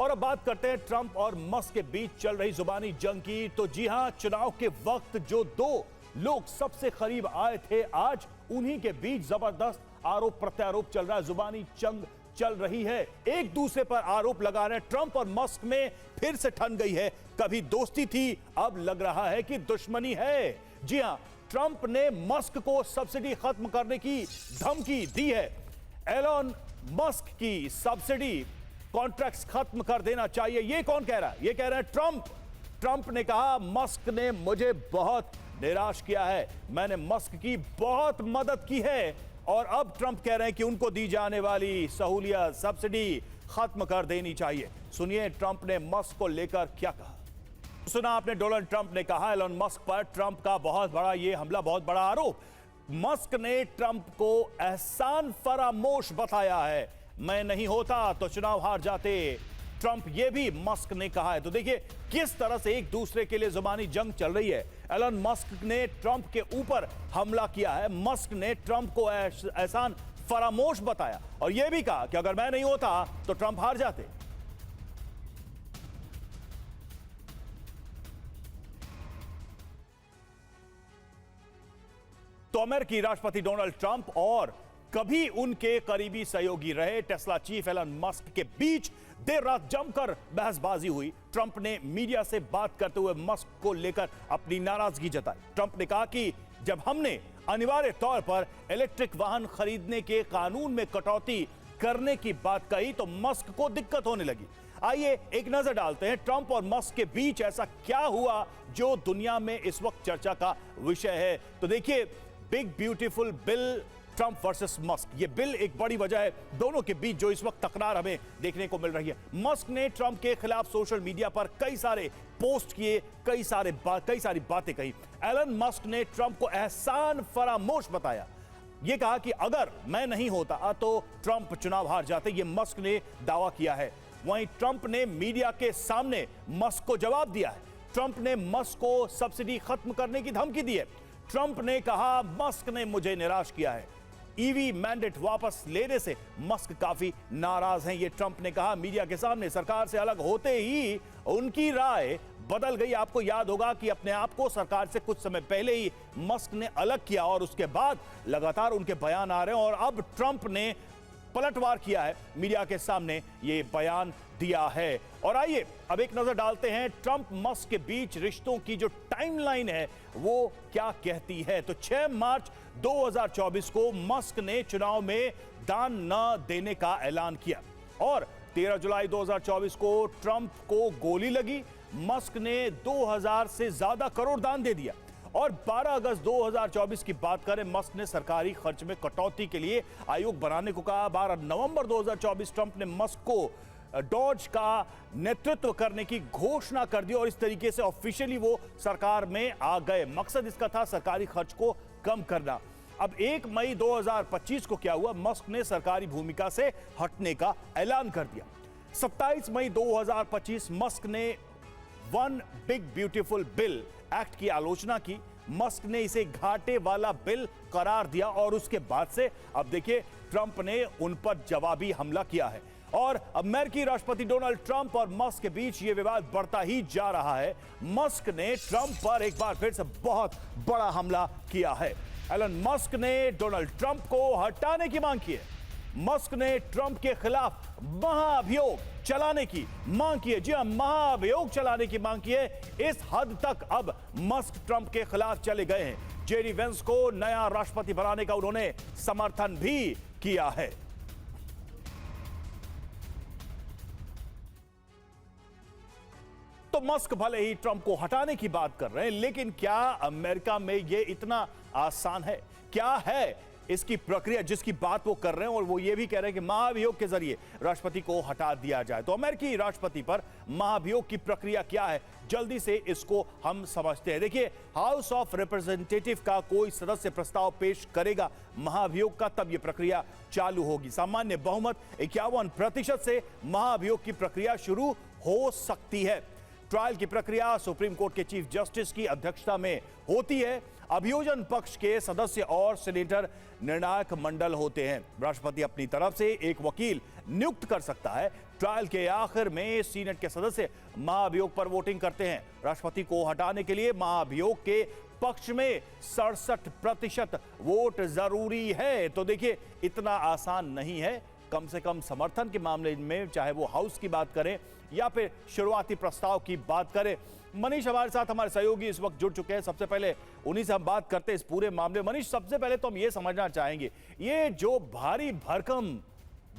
और अब बात करते हैं ट्रंप और मस्क के बीच चल रही जुबानी जंग की। तो जी हां, चुनाव के वक्त जो दो लोग सबसे करीब आए थे, आज उन्हीं के बीच जबरदस्त आरोप प्रत्यारोप चल रहा है, जुबानी जंग चल रही है। एक दूसरे पर आरोप लगा रहे हैं। ट्रंप और मस्क में फिर से ठन गई है, कभी दोस्ती थी, अब लग रहा है कि दुश्मनी है। जी हां, ट्रंप ने मस्क को सब्सिडी खत्म करने की धमकी दी है। एलन मस्क की सब्सिडी कॉन्ट्रैक्ट्स खत्म कर देना चाहिए। ये कौन कह रहा है? ये कह रहे हैं ट्रंप। ट्रंप ने कहा मस्क ने मुझे बहुत निराश किया है, मैंने मस्क की बहुत मदद की है, और अब ट्रंप कह रहे हैं कि उनको दी जाने वाली सहूलियत सब्सिडी खत्म कर देनी चाहिए। सुनिए ट्रंप ने मस्क को लेकर क्या कहा। सुना आपने, डोनाल्ड ट्रंप ने कहा एलन मस्क पर ट्रंप का बहुत बड़ा ये हमला, बहुत बड़ा आरोप। मस्क ने ट्रंप को एहसान फरामोश बताया है, मैं नहीं होता तो चुनाव हार जाते। ट्रंप ये भी मस्क ने कहा है। तो देखिए किस तरह से एक दूसरे के लिए जुबानी जंग चल रही है। एलन मस्क ने ट्रंप के ऊपर हमला किया है, मस्क ने ट्रंप को एहसान फरामोश बताया और यह भी कहा कि अगर मैं नहीं होता तो ट्रंप हार जाते। तो अमेरिकी राष्ट्रपति डोनाल्ड ट्रंप और कभी उनके करीबी सहयोगी रहे टेस्ला चीफ एलन मस्क के बीच देर रात जमकर बहसबाजी हुई। ट्रंप ने मीडिया से बात करते हुए मस्क को लेकर अपनी नाराजगी जताई। ट्रंप ने कहा कि जब हमने अनिवार्य तौर पर इलेक्ट्रिक वाहन खरीदने के कानून में कटौती करने की बात कही तो मस्क को दिक्कत होने लगी। आइए एक नजर डालते हैं ट्रंप और मस्क के बीच ऐसा क्या हुआ जो दुनिया में इस वक्त चर्चा का विषय है। तो देखिए, big beautiful bill, Trump versus Musk, ये बिल एक बड़ी वजह है दोनों के बीच जो इस वक्त तकरार हमें देखने को मिल रही है। मस्क ने ट्रंप के खिलाफ सोशल मीडिया पर कई सारे पोस्ट किए, कई सारी बातें कही। एलन मस्क ने ट्रंप को एहसान फरामोश बताया, यह कहा कि अगर मैं नहीं होता तो ट्रंप चुनाव हार जाते, ये मस्क ने दावा किया है। वहीं ट्रंप ने मीडिया के सामने मस्क को जवाब दिया है। ट्रंप ने मस्क को सब्सिडी खत्म करने की धमकी दी है। ट्रंप ने कहा मस्क ने मुझे निराश किया है, ईवी मैंडेट वापस लेने से मस्क काफी नाराज हैं, ये ट्रंप ने कहा मीडिया के सामने। सरकार से अलग होते ही उनकी राय बदल गई। आपको याद होगा कि अपने आप को सरकार से कुछ समय पहले ही मस्क ने अलग किया और उसके बाद लगातार उनके बयान आ रहे हैं और अब ट्रंप ने पलटवार किया है, मीडिया के सामने ये बयान दिया है। और आइए अब एक नजर डालते हैं ट्रंप मस्क के बीच रिश्तों की जो टाइमलाइन है वो क्या कहती है। तो 6 मार्च 2024 को मस्क ने चुनाव में दान न देने का ऐलान किया और 13 जुलाई 2024 को ट्रंप को गोली लगी। मस्क ने 2000 से ज्यादा करोड़ दान दे दिया और 12 अगस्त 2024 की बात करें, मस्क ने सरकारी खर्च में कटौती के लिए आयोग बनाने को कहा। 12 नवंबर 2024 ट्रंप ने मस्क को डॉज का नेतृत्व करने की घोषणा कर दी और इस तरीके से ऑफिशियली वो सरकार में आ गए। मकसद इसका था सरकारी खर्च को कम करना। अब 1 मई 2025 को क्या हुआ, मस्क ने सरकारी भूमिका से हटने का ऐलान कर दिया। 27 मई 2025 मस्क ने one big beautiful bill act की आलोचना की। मस्क ने इसे घाटे वाला बिल करार दिया और उसके बाद से अब देखिए ट्रंप ने उन पर जवाबी हमला किया है और अमेरिकी राष्ट्रपति डोनाल्ड ट्रंप और मस्क के बीच यह विवाद बढ़ता ही जा रहा है। मस्क ने ट्रंप पर एक बार फिर से बहुत बड़ा हमला किया है। एलन मस्क ने डोनाल्ड ट्रंप को हटाने की मांग की है। मस्क ने ट्रंप के खिलाफ महाअभियोग चलाने की मांग की है। जी हां, महाअभियोग चलाने की मांग की है। इस हद तक अब मस्क ट्रंप के खिलाफ चले गए हैं। जेडी वेंस को नया राष्ट्रपति बनाने का उन्होंने समर्थन भी किया है। तो मस्क भले ही ट्रंप को हटाने की बात कर रहे हैं, लेकिन क्या अमेरिका में यह इतना आसान है? क्या है इसकी प्रक्रिया जिसकी बात वो कर रहे हैं? और वो ये भी कह रहे हैं कि महाभियोग के जरिए राष्ट्रपति को हटा दिया जाए। तो अमेरिकी राष्ट्रपति पर महाभियोग की प्रक्रिया क्या है, जल्दी से इसको हम समझते हैं। देखिए, हाउस ऑफ रिप्रेजेंटेटिव का कोई सदस्य प्रस्ताव पेश करेगा महाभियोग का, तब यह प्रक्रिया चालू होगी। सामान्य बहुमत 51% से महाभियोग की प्रक्रिया शुरू हो सकती है। ट्रायल की प्रक्रिया सुप्रीम कोर्ट के चीफ जस्टिस की अध्यक्षता में होती है। अभियोजन पक्ष के सदस्य और सीनेटर निर्णायक मंडल होते हैं। राष्ट्रपति अपनी तरफ से एक वकील नियुक्त कर सकता है। ट्रायल के आखिर में सीनेट के सदस्य महाभियोग पर वोटिंग करते हैं। राष्ट्रपति को हटाने के लिए महाभियोग के पक्ष में 67% वोट जरूरी है। तो देखिए, इतना आसान नहीं है। कम से कम समर्थन के मामले में, चाहे वो हाउस की बात करें या फिर शुरुआती प्रस्ताव की बात करें। मनीष हमारे साथ, हमारे सहयोगी इस वक्त जुड़ चुके हैं। सबसे पहले उन्हीं से हम बात करते हैं इस पूरे मामले। मनीष, सबसे पहले तो हम ये समझना चाहेंगे, ये जो भारी भरकम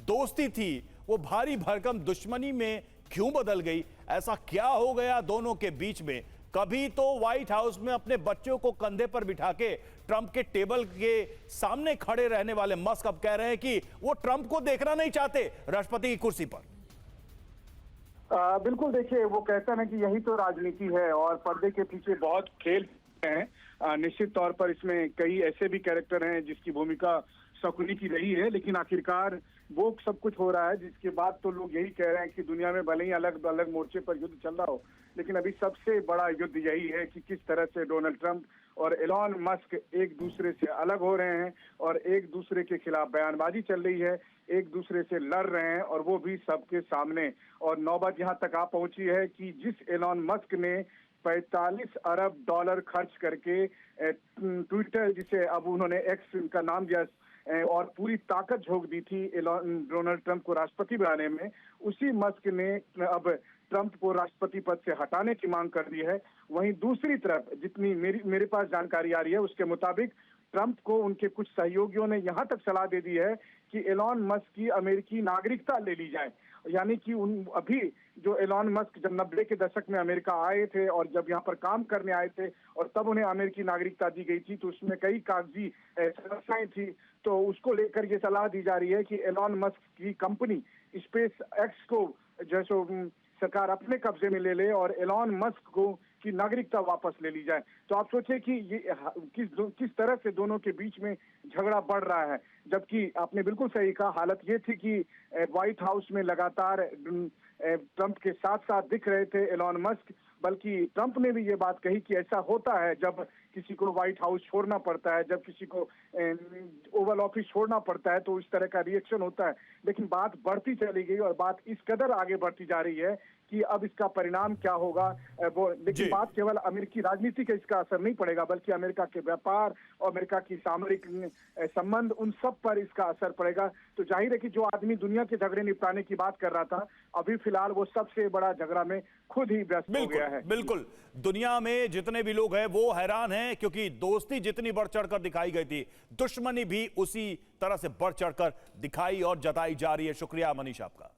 दोस्ती थी वो भारी भरकम दुश्मनी में क्यों बदल गई? ऐसा क्या हो गया दोनों के बीच में? कभी तो व्हाइट हाउस में अपने बच्चों को कंधे पर बिठा के ट्रंप के टेबल के सामने खड़े रहने वाले मस्क अब कह रहे हैं कि वो ट्रंप को देखना नहीं चाहते राष्ट्रपति की कुर्सी पर। बिल्कुल, देखिए, वो कहता है कि यही तो राजनीति है और पर्दे के पीछे बहुत खेल हैं। निश्चित तौर पर इसमें कई ऐसे भी कैरेक्टर हैं जिसकी भूमिका शकुनी की रही है, लेकिन आखिरकार वो सब कुछ हो रहा है जिसके बाद तो लोग यही कह रहे हैं कि दुनिया में भले ही अलग अलग मोर्चे पर युद्ध चल रहा हो, लेकिन अभी सबसे बड़ा युद्ध यही है कि किस तरह से डोनाल्ड ट्रंप और एलॉन मस्क एक दूसरे से अलग हो रहे हैं और एक दूसरे के खिलाफ बयानबाजी चल रही है, एक दूसरे से लड़ रहे हैं, और वो भी सबके सामने। और नौबत यहाँ तक आ पहुंची है कि जिस एलॉन मस्क ने 45 अरब डॉलर खर्च करके ट्विटर, जिसे अब उन्होंने एक्स का नाम दिया, और पूरी ताकत झोंक दी थी डोनाल्ड ट्रंप को राष्ट्रपति बनाने में, उसी मस्क ने अब ट्रंप को राष्ट्रपति पद से हटाने की मांग कर दी है। वहीं दूसरी तरफ जितनी मेरे पास जानकारी आ रही है उसके मुताबिक ट्रंप को उनके कुछ सहयोगियों ने यहां तक सलाह दे दी है कि एलॉन मस्क की अमेरिकी नागरिकता ले ली जाए। यानी कि अभी जो एलॉन मस्क जब 90 के दशक में अमेरिका आए थे और जब यहाँ पर काम करने आए थे और तब उन्हें अमेरिकी नागरिकता दी गई थी, तो उसमें कई कागजी समस्याएं थी। तो उसको लेकर ये सलाह दी जा रही है कि एलॉन मस्क की कंपनी स्पेस एक्स को जैसो सरकार अपने कब्जे में ले ले और एलॉन मस्क को की नागरिकता वापस ले ली जाए। तो आप सोचिए कि ये किस तरह से दोनों के बीच में झगड़ा बढ़ रहा है। जबकि आपने बिल्कुल सही कहा, हालत ये थी कि व्हाइट हाउस में लगातार ट्रंप के साथ साथ दिख रहे थे एलॉन मस्क, बल्कि ट्रंप ने भी ये बात कही कि ऐसा होता है जब किसी को व्हाइट हाउस छोड़ना पड़ता है, जब किसी को ओवल ऑफिस छोड़ना पड़ता है तो इस तरह का रिएक्शन होता है। लेकिन बात बढ़ती चली गई और बात इस कदर आगे बढ़ती जा रही है कि अब इसका परिणाम क्या होगा वो, लेकिन बात केवल अमेरिकी राजनीति का इसका असर नहीं पड़ेगा, बल्कि अमेरिका के व्यापार और अमेरिका की सामरिक संबंध, उन सब पर इसका असर पड़ेगा। तो जाहिर है कि जो आदमी दुनिया के झगड़े निपटाने की बात कर रहा था, अभी फिलहाल वो सबसे बड़ा झगड़ा में खुद ही व्यस्त हो गया है। बिल्कुल, दुनिया में जितने भी लोग हैं वो हैरान हैं, क्योंकि दोस्ती जितनी बढ़ चढ़कर दिखाई गई थी, दुश्मनी भी उसी तरह से बढ़ चढ़कर दिखाई और जताई जा रही है। शुक्रिया मनीष आपका।